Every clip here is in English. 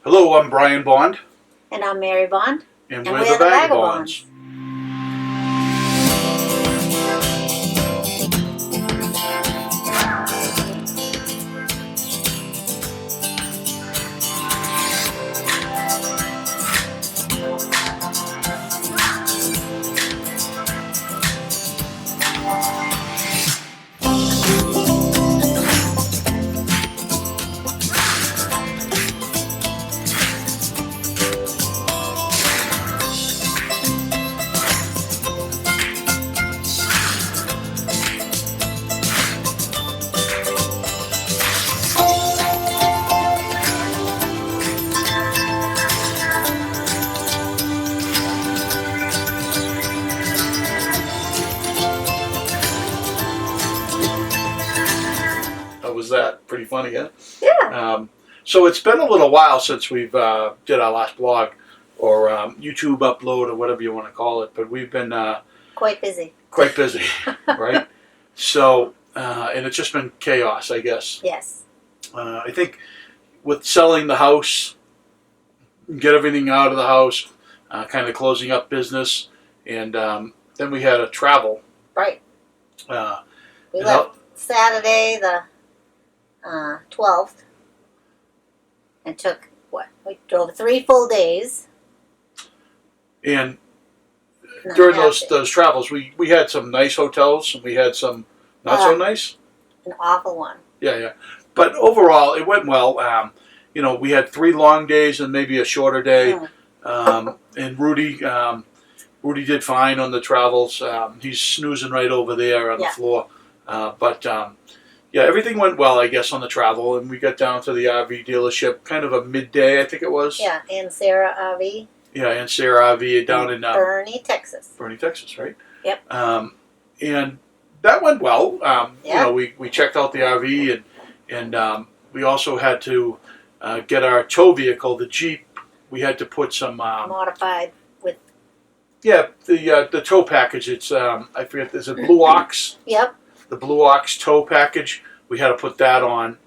Hello, I'm Brian Bond. And I'm Mary Bond. And we're the Vagabonds. Was that pretty funny, huh? Yeah. So it's been a little while since we've did our last blog or YouTube upload or whatever you want to call it, but we've been quite busy. Quite busy, right? So, and it's just been chaos, I guess. Yes. I think with selling the house, get everything out of the house, kind of closing up business, and then we had a travel. Right. We left help. Saturday the 12th and took, we drove 3 full days. And during those travels, we had some nice hotels and we had some not so nice. An awful one. Yeah. But overall, it went well. We had 3 long days and maybe a shorter day. And Rudy did fine on the travels. He's snoozing right over there on the floor. Yeah, everything went well, I guess, on the travel, and we got down to the RV dealership, kind of a midday, I think it was. Yeah, and Sarah RV. Yeah, and Sarah RV down in Bernie, Texas. Bernie, Texas, right? Yep. And that went well. Yeah. We checked out the RV, and we also had to get our tow vehicle, the Jeep. We had to put some modified with. Yeah, the tow package. It's I forget. Is it Blue Ox? Yep. The Blue Ox tow package. We had to put that on,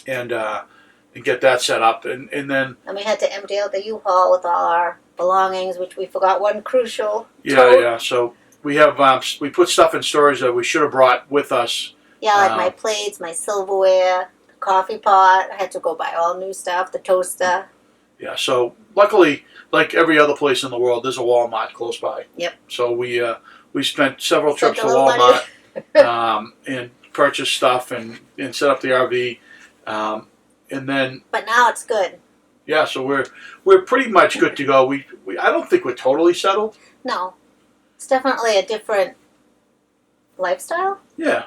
and get that set up, and then. And we had to empty out the U-Haul with all our belongings, which we forgot one crucial. Yeah. So we have we put stuff in storage that we should have brought with us. Yeah, like my plates, my silverware, the coffee pot. I had to go buy all new stuff. The toaster. Yeah. So luckily, like every other place in the world, there's a Walmart close by. Yep. So we spent several trips to Walmart. And purchase stuff and set up the RV, and then. But now it's good. Yeah, so we're pretty much good to go. We I don't think we're totally settled. No, it's definitely a different lifestyle. Yeah.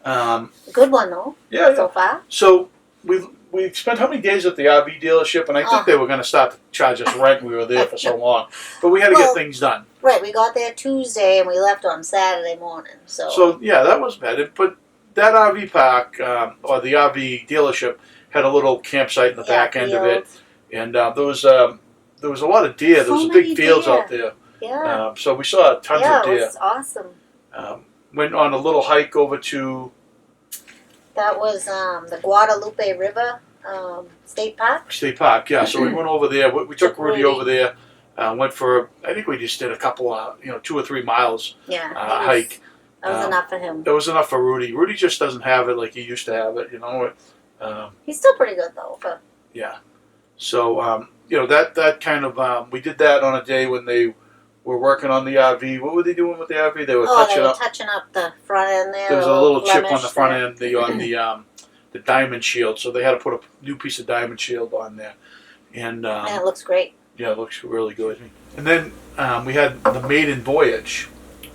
A good one though. Yeah. So far. So we spent how many days at the RV dealership, and I think they were going to start to charge us rent. We were there for so long, but we had to get things done. Right, we got there Tuesday and we left on Saturday morning. So yeah, that was bad. But that RV park or the RV dealership had a little campsite in the back end of it, and there was a lot of deer. There was big fields out there. Yeah. So we saw tons of deer. Yeah, it was awesome. Went on a little hike over to. That was the Guadalupe River State Park. State Park, yeah. So we went over there. We took Rudy over there. Went for, I think we just did a couple of, 2 or 3 miles hike. That was enough for him. That was enough for Rudy. Rudy just doesn't have it like he used to have it, He's still pretty good though. But. Yeah. So, that kind of, we did that on a day when they were working on the RV. What were they doing with the RV? They were touching up the front end there. There was a little chip on the front end on the diamond shield, so they had to put a new piece of diamond shield on there. And it looks great. Yeah, it looks really good. And then we had the maiden voyage.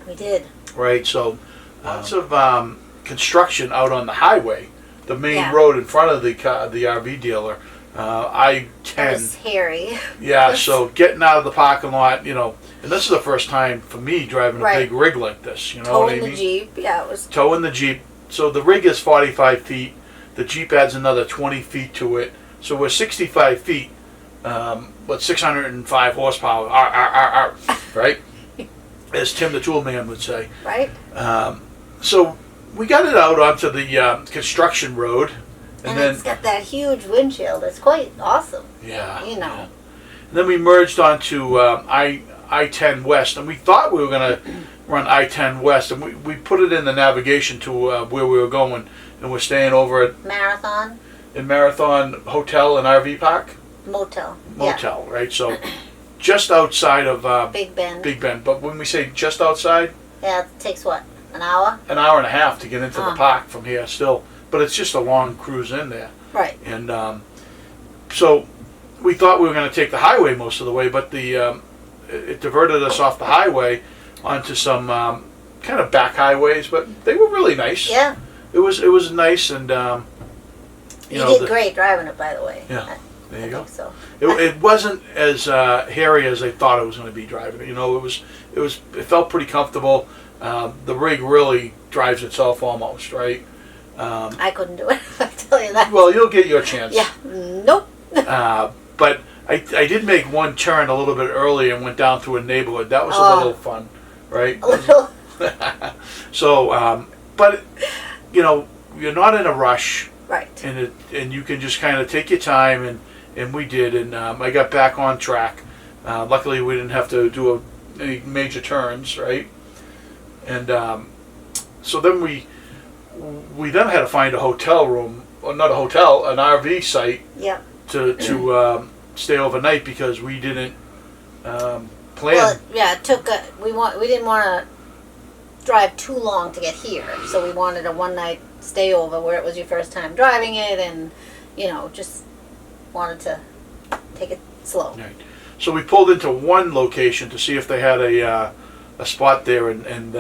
We did. Right, so lots of construction out on the highway, the main road in front of the RV dealer, I-10. It was hairy. Yeah, so getting out of the parking lot, and this is the first time for me driving a big rig like this, what I mean? Towing the Jeep, yeah, it was. Towing the Jeep. So the rig is 45 feet. The Jeep adds another 20 feet to it. So we're 65 feet. 605 horsepower, right? As Tim the Toolman would say. Right. So we got it out onto the construction road, And it's got that huge windshield. It's quite awesome. Yeah. You know. Yeah. And then we merged onto I-10 West, and we thought we were going to run I-10 West, and we put it in the navigation to where we were going, and we're staying over at Marathon. In Marathon Hotel and RV Park. Motel. Motel, right? So just outside of Big Bend. Big Bend. But when we say just outside, yeah, it takes what, an hour? An hour and a half to get into the park from here still. But it's just a long cruise in there. Right. And so we thought we were going to take the highway most of the way, but it diverted us off the highway onto some kind of back highways, but they were really nice. Yeah. It was nice, and you did great driving it, by the way. Yeah. There you go. So. It wasn't as hairy as I thought it was going to be driving it. You know, it felt pretty comfortable. The rig really drives itself almost, right? I couldn't do it. I'll tell you that. Well, you'll get your chance. Yeah. Nope. But I did make one turn a little bit early and went down through a neighborhood. That was a little fun, right? A little. So, but you know, you're not in a rush. Right. And you can just kind of take your time, and we did, and I got back on track. Luckily, we didn't have to do any major turns, right? And so then we then had to find a hotel room, or not a hotel, an RV site. Yep. To stay overnight because we didn't plan. Well, yeah, it took. We didn't want to drive too long to get here, so we wanted a one-night stay over where it was your first time driving it, and just wanted to take it slow. Right. So we pulled into one location to see if they had a spot there, and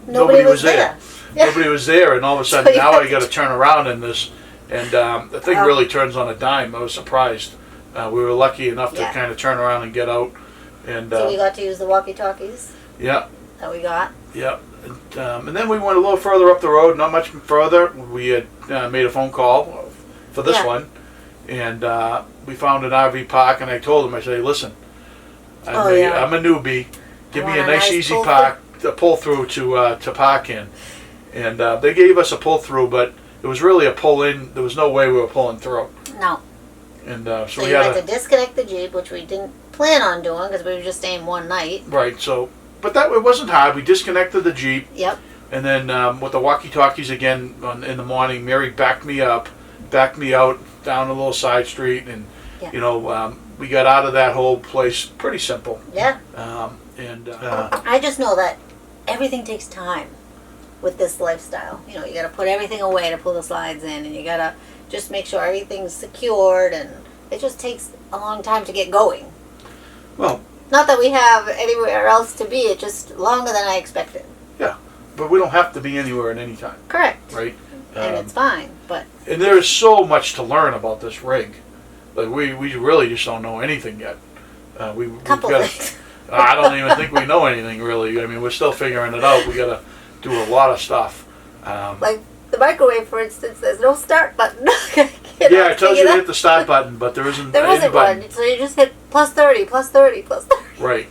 nobody was there. Yeah. Nobody was there, and all of a sudden now I got to turn around in this, and the thing really turns on a dime. I was surprised. We were lucky enough to kind of turn around and get out, and so we got to use the walkie-talkies. Yeah. That we got. Yeah. And then we went a little further up the road, not much further. We had made a phone call for this one, and we found an RV park, and I told them, I said, hey, listen, I'm a newbie. Give me a nice easy park to pull through to park in. And they gave us a pull through, but it was really a pull in. There was no way we were pulling through. No. And so we had to disconnect the Jeep, which we didn't plan on doing because we were just staying one night. Right. So, but it wasn't hard. We disconnected the Jeep. Yep. And then with the walkie-talkies again in the morning, Mary backed me out down a little side street, and we got out of that whole place pretty simple. Yeah. I just know that everything takes time with this lifestyle. You got to put everything away to pull the slides in, and you got to just make sure everything's secured, and it just takes a long time to get going. Well, not that we have anywhere else to be, it's just longer than I expected. Yeah, but we don't have to be anywhere at any time. Correct. Right? And it's fine, but... And there is so much to learn about this rig. Like, we really just don't know anything yet. Couple things. I don't even think we know anything, really. I mean, we're still figuring it out. We got to do a lot of stuff. Like the microwave, for instance, there's no start button. Yeah, it tells you to hit the start button, but there isn't any button. One, so you just hit plus 30, plus 30, plus 30. Right.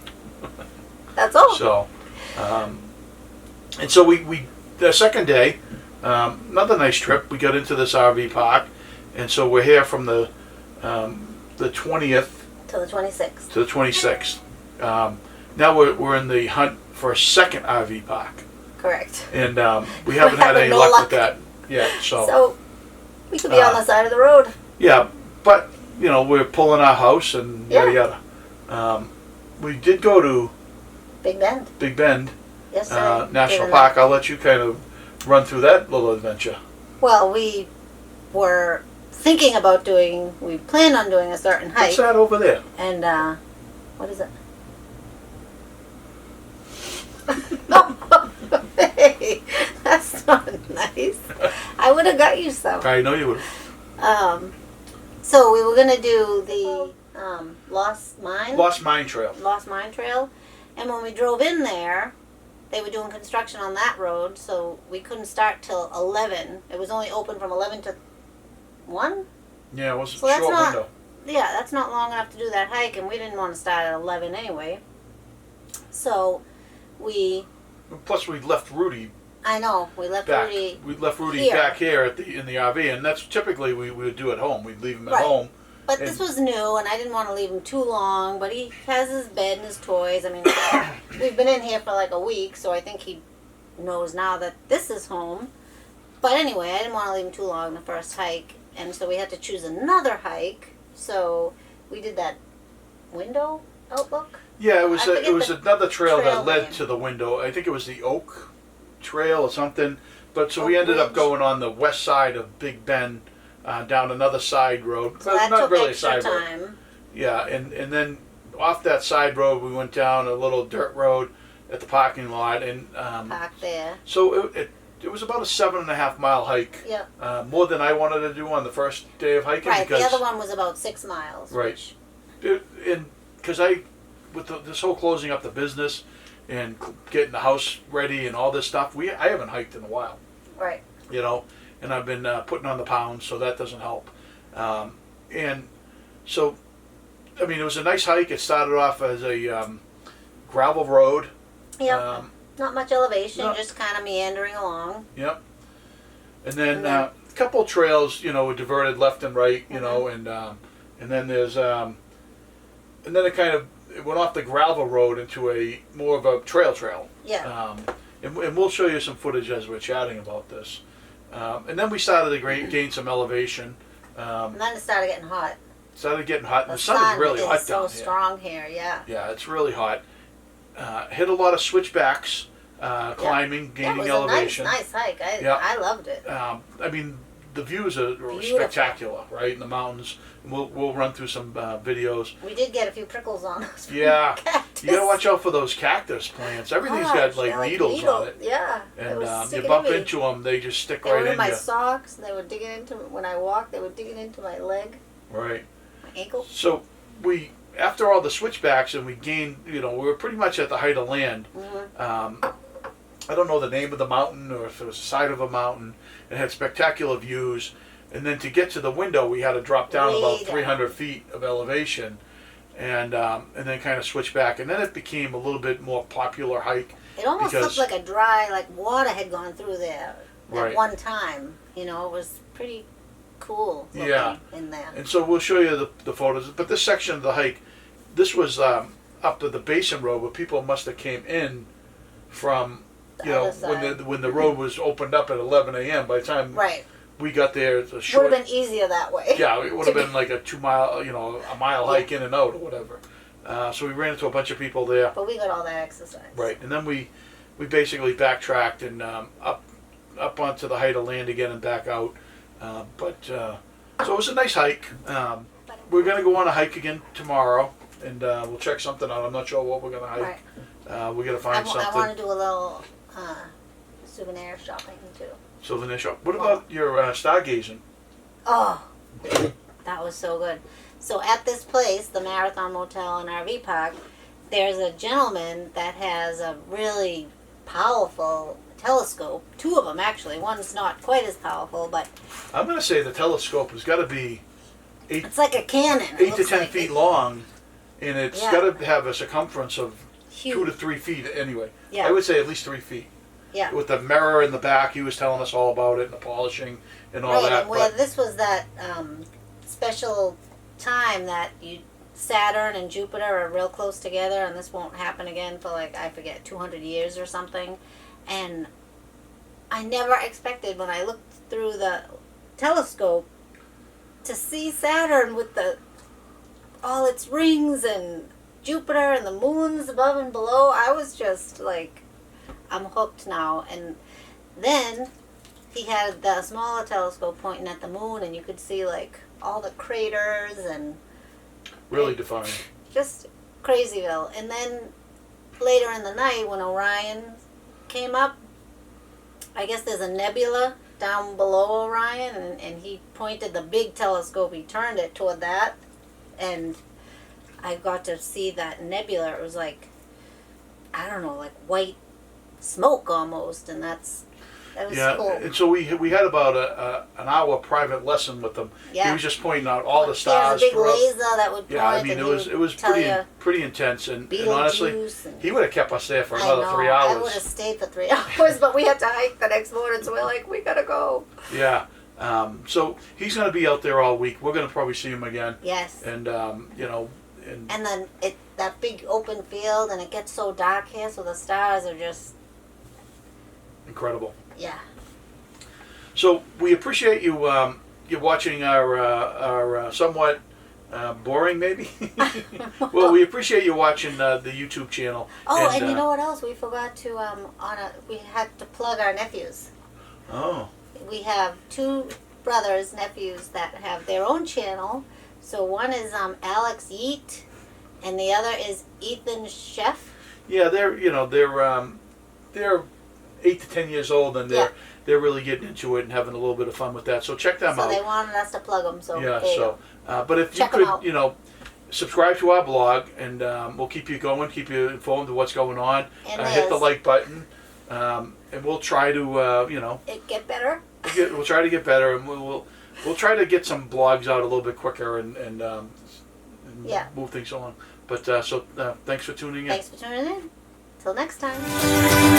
That's all. So, and so we the second day, another nice trip. We got into this RV park, and so we're here from the 20th to the 26th. To the 26th. Now we're in the hunt for a second RV park. Correct. And we haven't had any luck with that yet. So we could be on the side of the road. Yeah, but we're pulling our house and yada yada. We did go to Big Bend. Big Bend. Yes, sir. National Park. I'll let you kind of run through that little adventure. Well, we were thinking about we planned on doing a certain hike. What's that over there? And what is it? Hey, that's not nice. I would have got you some. I know you would have. So we were going to do the Lost Mine Trail. Lost Mine Trail. And when we drove in there, they were doing construction on that road, so we couldn't start till 11. It was only open from 11 to 1? Yeah, it was a short window. Yeah, that's not long enough to do that hike, and we didn't want to start at 11 anyway. So we... Plus, we left Rudy I know. We left back. Rudy. We left Rudy here. back here in the RV, and that's typically we would do at home. We'd leave him at Right. home. But this was new, and I didn't want to leave him too long. But he has his bed and his toys. I mean, we've been in here for like a week, so I think he knows now that this is home. But anyway, I didn't want to leave him too long the first hike, and so we had to choose another hike. So we did that window outlook. Yeah, it was the another trail that trail led name. to the window. I think it was the Oak Trail or something. But so we Oak ended up Ridge. going on the west side of Big Bend, down another side road. So that Not took really a extra side road. time. Yeah, and then off that side road, we went down a little dirt road at the parking lot, and Parked there. so it was about a 7.5 mile hike. Yep. More than I wanted to do on the first day of hiking. Right. Because, The other one was about 6 miles. Right. Which, Because with this whole closing up the business and getting the house ready and all this stuff, I haven't hiked in a while. right. You know, and I've been putting on the pounds, so that doesn't help. And so, I mean, it was a nice hike. It started off as a gravel road. Yep. Not much elevation, no. just kind of meandering along. Yep. And then And then- a couple trails, were diverted left and right, Mm-hmm. and then there's and then it went off the gravel road into a more of a trail. Yeah. And we'll show you some footage as we're chatting about this. And then we started to gain some elevation. And then it started getting hot. Started getting hot. The The sun is really hot so down here. strong here, yeah. Yeah, it's really hot. Hit a lot of switchbacks, climbing, Yeah, it gaining was elevation. a nice hike. Yeah. I loved it. I mean, the views are Beautiful. spectacular, right, in the mountains. And we'll run through some videos. We did get a few prickles on us. from Yeah, cactus. you gotta watch out for those cactus plants. Everything's got Gosh, like they're needles on it, Yeah. It and was you sticking bump in me. into them, they just stick They were right in in my you. socks. They were digging into when I walked. They were digging into my leg, Right. my ankle. So after all the switchbacks, and we gained, we were pretty much at the height of land. Mm-hmm. I don't know the name of the mountain or if it was the side of a mountain. It had spectacular views. And then to get to the window, we had to drop down Way about down. 300 feet of elevation, and then kind of switch back. And then it became a little bit more popular hike. It almost because- looked like a dry, like water had gone through there Right. at one time. It was pretty cool looking Yeah. in there. And so we'll show you the photos. But this section of the hike, this was up to the Basin Road, where people must have came in from, The other side. when the road was opened up at 11 a.m. By the time Right. we got there, it's a Would short. have been easier that way. Yeah, it would have been like a 2 mile, a mile hike in and out or whatever. So we ran into a bunch of people there. But we got all that exercise. Right, and then we basically backtracked and up onto the height of land again and back out. So it was a nice hike. We're gonna go on a hike again tomorrow, and we'll check something out. I'm not sure what we're gonna hike. Right. We're gonna I find something. want to do a little souvenir shopping too. Souvenir shop. What about your stargazing? Oh, that was so good. So at this place, the Marathon Motel and RV Park, there's a gentleman that has a really powerful telescope. 2 of them actually. One's not quite as powerful, but I'm gonna say the telescope has got to be it's like a cannon. It 8 to looks 10 like feet it. long, and it's Yeah. got to have a circumference of Huge. 2 to 3 feet anyway. Yeah. I would say at least 3 feet. Yeah. With the mirror in the back, he was telling us all about it and the polishing and all Right, that. and where But this was that special time that Saturn and Jupiter are real close together, and this won't happen again for like, I forget, 200 years or something. And I never expected when I looked through the telescope to see Saturn with all its rings and Jupiter and the moons above and below. I was just like, I'm hooked now. And then he had the smaller telescope pointing at the moon, and you could see like all the craters and really defined. just crazyville. And then later in the night when Orion came up, I guess there's a nebula down below Orion, and he pointed the big telescope, he turned it toward that, and I got to see that nebula. It was like, I don't know, like white smoke almost, and that's That was Yeah, cool. and so we had about an hour private lesson with him. Yeah. He was just pointing out all the There's stars. a big throughout. laser that would point. Yeah, I mean and it was tell pretty intense, and you honestly, Beetlejuice and he would have kept us there for I another know. 3 I hours. would have stayed for 3 hours, but we had to hike the next morning, so we're like, we gotta go. Yeah. So he's going to be out there all week. We're going to probably see him again. Yes. And you know, And then that big open field, and it gets so dark here, so the stars are just incredible. yeah. So we appreciate you watching our somewhat boring maybe. Well, we appreciate you watching the YouTube channel. Oh, and you know what else? We forgot to we had to plug our nephews. Oh. We have 2 nephews that have their own channel. So one is Alex Yeet, and the other is Ethan Chef. Yeah, they're 8 to 10 years old, and they're really getting into it and having a little bit of fun with that. So check them out. So they wanted us to plug them. So yeah. there you So, go. but if Check you 'em out. could, subscribe to our blog, and we'll keep you going, keep you informed of what's going on. And Hit the Liz. like button, and we'll try to, It get better. we'll try to get better, and we'll try to get some blogs out a little bit quicker and Yeah. move things along. But thanks for tuning in. Thanks for tuning in. Till next time.